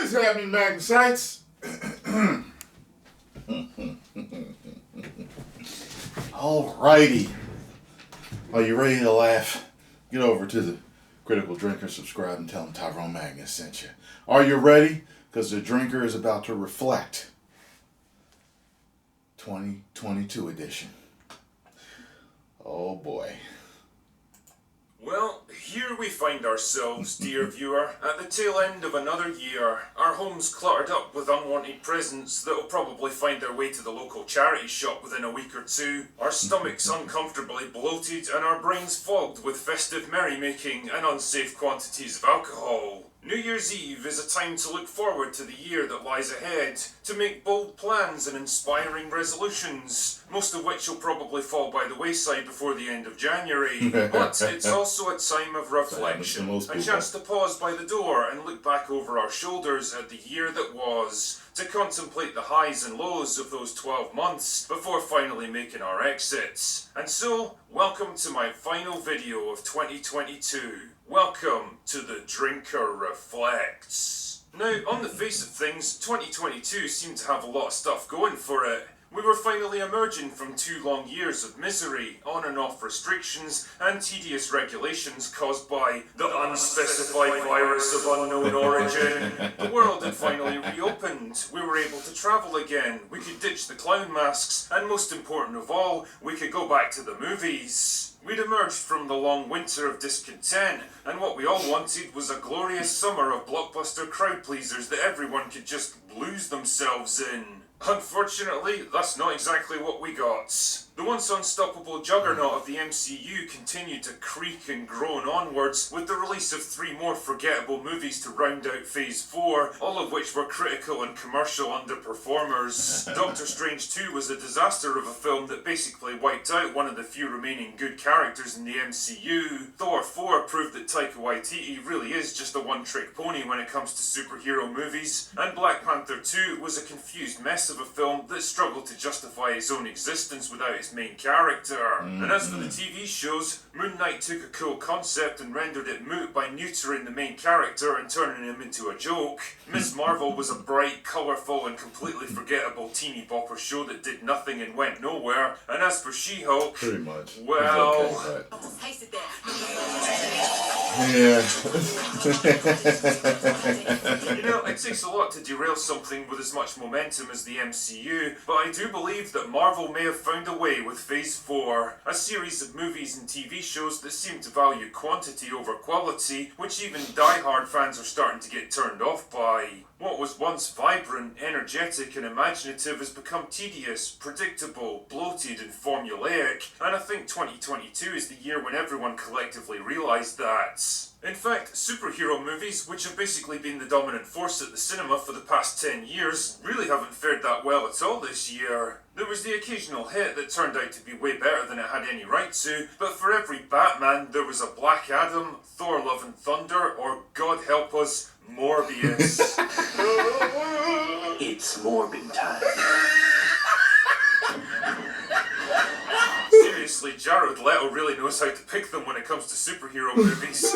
What is happening, Magnusites? Alrighty. Are you ready to laugh? Get over to the Critical Drinker, subscribe, and tell them Tyrone Magnus sent you. Are you ready? Because the drinker is about to reflect. 2022 edition. Oh boy. Well, here we find ourselves, dear viewer, at the tail end of another year. Our homes cluttered up with unwanted presents that will probably find their way to the local charity shop within a week or two. Our stomachs uncomfortably bloated and our brains fogged with festive merrymaking and unsafe quantities of alcohol. New Year's Eve is a time to look forward to the year that lies ahead, to make bold plans and inspiring resolutions, most of which will probably fall by the wayside before the end of January. But it's also a time of reflection, a chance to pause by the door and look back over our shoulders at the year that was, to contemplate the highs and lows of those 12 months before finally making our exits. And so, welcome to my final video of 2022. Welcome to the Drinker Reflects. Now, on the face of things, 2022 seemed to have a lot of stuff going for it. We were finally emerging from 2 long years of misery, on and off restrictions, and tedious regulations caused by the unspecified virus of unknown origin. The world had finally reopened. We were able to travel again. We could ditch the clown masks, and most important of all, we could go back to the movies. We'd emerged from the long winter of discontent, and what we all wanted was a glorious summer of blockbuster crowd pleasers that everyone could just lose themselves in. Unfortunately, that's not exactly what we got. The once unstoppable juggernaut of the MCU continued to creak and groan onwards, with the release of 3 more forgettable movies to round out Phase 4, all of which were critical and commercial underperformers. Doctor Strange 2 was a disaster of a film that basically wiped out one of the few remaining good characters in the MCU. Thor 4 proved that Taika Waititi really is just a one-trick pony when it comes to superhero movies, and Black Panther 2 was a confused mess of a film that struggled to justify its own existence without its main character. And as for the TV shows, Moon Knight took a cool concept and rendered it moot by neutering the main character and turning him into a joke. Ms. Marvel was a bright, colourful and completely forgettable teeny bopper show that did nothing and went nowhere. And as for She-Hulk, Pretty much. well... Okay, yeah. You know, it takes a lot to derail something with as much momentum as the MCU, but I do believe that Marvel may have found a way with Phase 4, a series of movies and TV shows that seem to value quantity over quality, which even die-hard fans are starting to get turned off by. What was once vibrant, energetic and imaginative has become tedious, predictable, bloated and formulaic, and I think 2022 is the year when everyone collectively realised that. In fact, superhero movies, which have basically been the dominant force at the cinema for the past 10 years, really haven't fared that well at all this year. There was the occasional hit that turned out to be way better than it had any right to, but for every Batman there was a Black Adam, Thor Love and Thunder, or God help us, Morbius. It's Morbin time. Seriously, Jared Leto really knows how to pick them when it comes to superhero movies.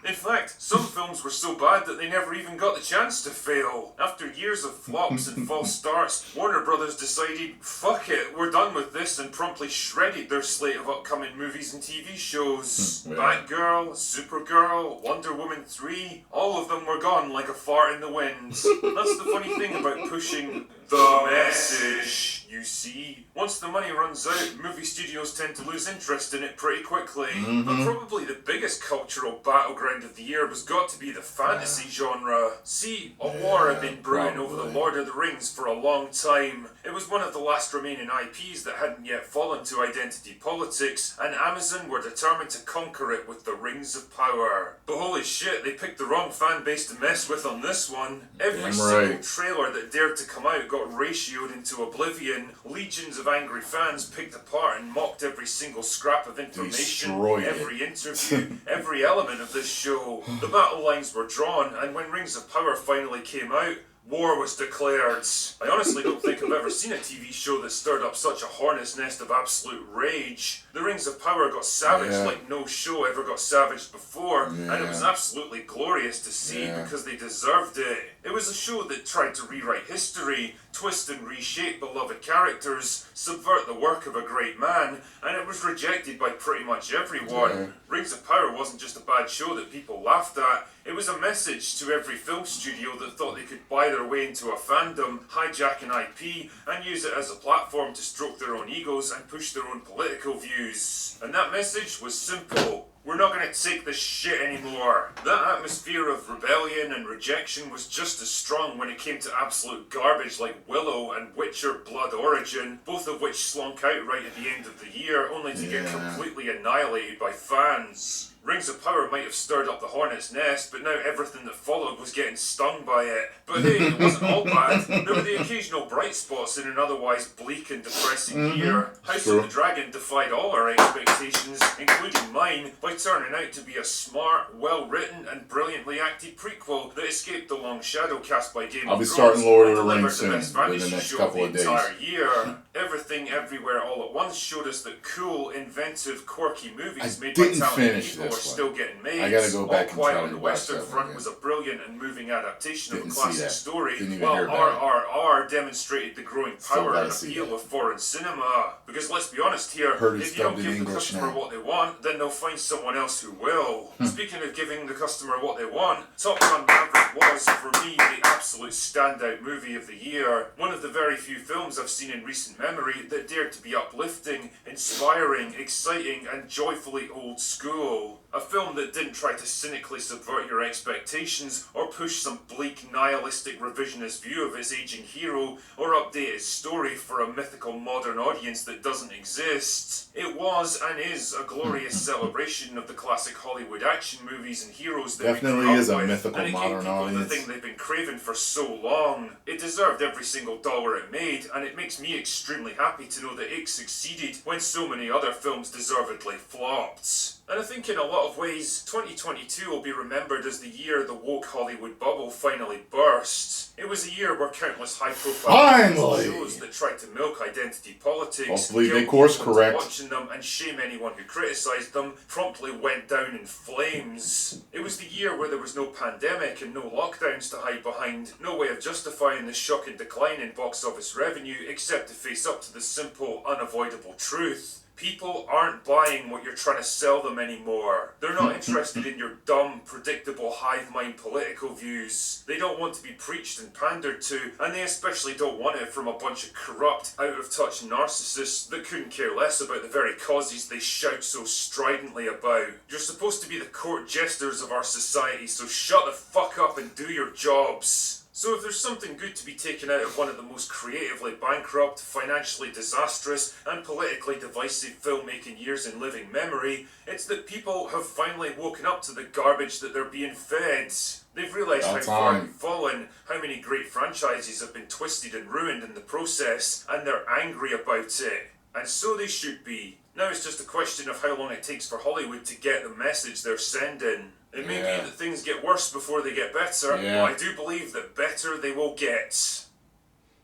In fact, some films were so bad that they never even got the chance to fail. After years of flops and false starts, Warner Brothers decided, fuck it, we're done with this, and promptly shredded their slate of upcoming movies and TV shows. Batgirl, Supergirl, Wonder Woman 3, all of them were gone like a fart in the wind. That's the funny thing about pushing the message, you see. Once the money runs out, movie studios tend to lose interest in it pretty quickly. But probably the biggest cultural battleground of the year was got to be the fantasy genre. See, a war had been brewing over the Lord of the Rings for a long time. It was one of the last remaining IPs that hadn't yet fallen to identity politics, and Amazon were determined to conquer it with the Rings of Power. But holy shit, they picked the wrong fan base to mess with on this one. Every single trailer that dared to come out got ratioed into oblivion. Legions of angry fans picked apart and mocked every single scrap of information, every interview, every element of this show. The battle lines were drawn, and when Rings of Power finally came out, War was declared. I honestly don't think I've ever seen a TV show that stirred up such a hornet's nest of absolute rage. The Rings of Power got savaged like no show ever got savaged before, and it was absolutely glorious to see because they deserved it. It was a show that tried to rewrite history, twist and reshape beloved characters, subvert the work of a great man, and it was rejected by pretty much everyone. Rings of Power wasn't just a bad show that people laughed at, it was a message to every film studio that thought they could buy their way into a fandom, hijack an IP, and use it as a platform to stroke their own egos and push their own political views. And that message was simple. We're not going to take this shit anymore. That atmosphere of rebellion and rejection was just as strong when it came to absolute garbage like Willow and Witcher Blood Origin, both of which slunk out right at the end of the year, only to get completely annihilated by fans. Rings of Power might have stirred up the hornet's nest, but now everything that followed was getting stung by it. But hey, it wasn't all bad. There were the occasional bright spots in an otherwise bleak and depressing year. House of the Dragon defied all our expectations, including mine, by turning out to be a smart, well-written and brilliantly acted prequel that escaped the long shadow cast by Game of Thrones. I'll be starting Lord of the Rings soon, in the next couple of days. Year. Everything Everywhere All at Once showed us that cool, inventive, quirky movies made by talented people are still getting made. I gotta go back and try on to the watch Western that Front one, was a brilliant and moving adaptation of a Didn't classic story, Didn't even while hear about RRR demonstrated the growing power and appeal of foreign cinema. Because let's be honest here, if you don't give the customer what they want, then they'll find someone else who will. Speaking of giving the customer what they want, Top Gun Maverick was, for me, the absolute standout movie of the year. One of the very few films I've seen in recent memory that dared to be uplifting, inspiring, exciting, and joyfully old school. A film that didn't try to cynically subvert your expectations or push some bleak, nihilistic, revisionist view of its aging hero or update its story for a mythical modern audience that doesn't exist. It was and is a glorious celebration of the classic Hollywood action movies and heroes that definitely we grew is up a with, mythical and it modern gave people audience. the thing they've been craving for so long. It deserved every single dollar it made, and it makes me extremely happy to know that it succeeded when so many other films deservedly flopped. And I think in a lot of ways, 2022 will be remembered as the year the woke Hollywood bubble finally burst. It was a year where countless high-profile shows that tried to milk identity politics, hopefully they course correct, watching them and shame anyone who criticised them, promptly went down in flames. It was the year where there was no pandemic and no lockdowns to hide behind, no way of justifying the shocking decline in box office revenue except to face up to the simple, unavoidable truth. People aren't buying what you're trying to sell them anymore. They're not interested in your dumb, predictable, hive-mind political views. They don't want to be preached and pandered to, and they especially don't want it from a bunch of corrupt, out-of-touch narcissists that couldn't care less about the very causes they shout so stridently about. You're supposed to be the court jesters of our society, so shut the fuck up and do your jobs. So if there's something good to be taken out of one of the most creatively bankrupt, financially disastrous, and politically divisive filmmaking years in living memory, it's that people have finally woken up to the garbage that they're being fed. They've realised how far we've fallen, how many great franchises have been twisted and ruined in the process, and they're angry about it. And so they should be. Now it's just a question of how long it takes for Hollywood to get the message they're sending. It may be that things get worse before they get better, but I do believe that better they will get.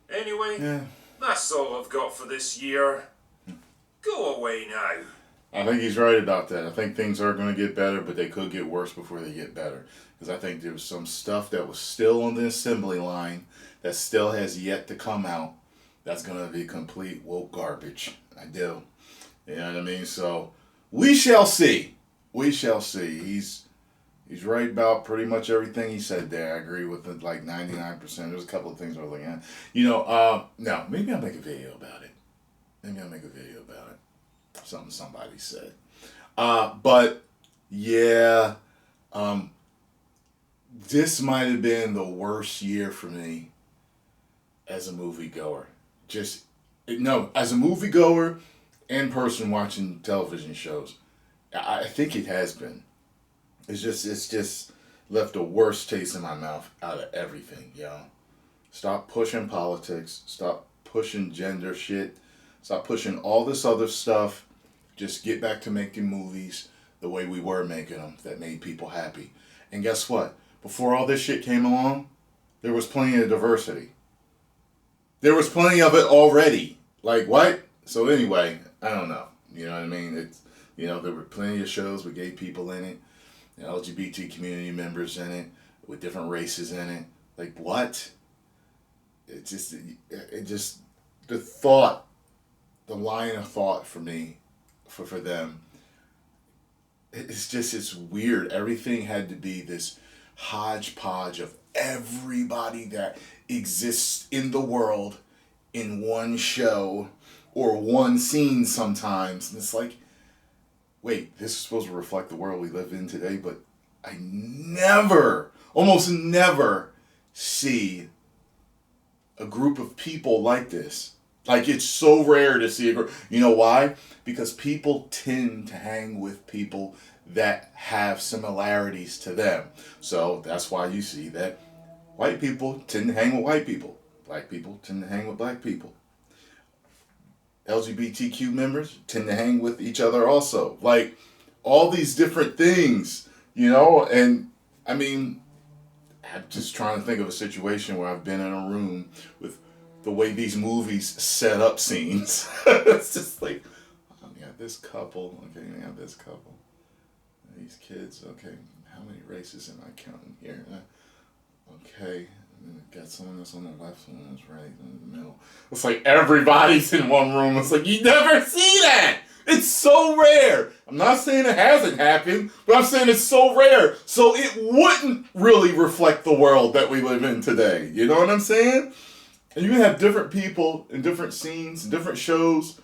Anyway, that's all I've got for this year. Go away now. I think he's right about that. I think things are going to get better, but they could get worse before they get better. Because I think there was some stuff that was still on the assembly line that still has yet to come out. That's going to be complete woke garbage. I do. You know what I mean? So, we shall see. We shall see. He's right about pretty much everything he said there. I agree with it, like 99%. There's a couple of things I was looking at. No, maybe I'll make a video about it. Something somebody said. This might have been the worst year for me as a moviegoer. As a moviegoer and person watching television shows, I think it has been. It's just left the worst taste in my mouth out of everything, yo. Stop pushing politics. Stop pushing gender shit. Stop pushing all this other stuff. Just get back to making movies the way we were making them that made people happy. And guess what? Before all this shit came along, there was plenty of diversity. There was plenty of it already. Like, what? So anyway, I don't know. You know what I mean? It's, you know, there were plenty of shows with gay people in it, and LGBT community members in it, with different races in it. Like, what? It just, the thought, the line of thought for me, for them, it's weird. Everything had to be this hodgepodge of everybody that exists in the world in one show or one scene sometimes. And it's like, wait, this is supposed to reflect the world we live in today, but I almost never see a group of people like this. Like, it's so rare to see a group. You know why? Because people tend to hang with people that have similarities to them. So that's why you see that white people tend to hang with white people. Black people tend to hang with black people. LGBTQ members tend to hang with each other also. Like, all these different things, you know? And, I mean, I'm just trying to think of a situation where I've been in a room with the way these movies set up scenes. It's just like, oh, we got this couple. Okay, we have this couple. These kids. Okay, how many races am I counting here? Okay, and then I've got someone that's on the left, someone that's right, in the middle. It's like everybody's in one room. It's like, you never see that. It's so rare. I'm not saying it hasn't happened, but I'm saying it's so rare. So it wouldn't really reflect the world that we live in today. You know what I'm saying? And you can have different people in different scenes, different shows,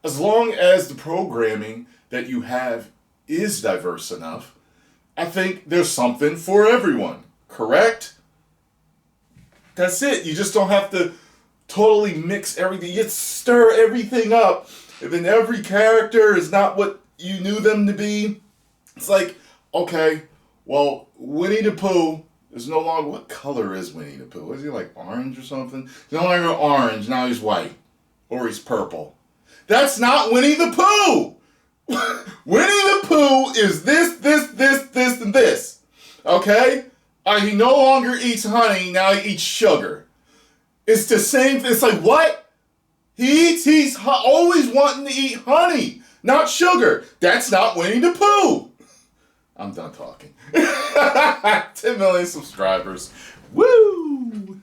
as long as the programming that you have is diverse enough. I think there's something for everyone, correct? That's it. You just don't have to totally mix everything. You just stir everything up, and then every character is not what you knew them to be. It's like, okay, well, Winnie the Pooh is no longer, what color is Winnie the Pooh? Is he like orange or something? He's no longer orange, now he's white. Or he's purple. That's not Winnie the Pooh! Winnie the Pooh is this, and this. Okay? He no longer eats honey, now he eats sugar. It's the same thing. It's like, what? He's always wanting to eat honey, not sugar. That's not Winnie the Pooh. I'm done talking. 10 million subscribers. Woo!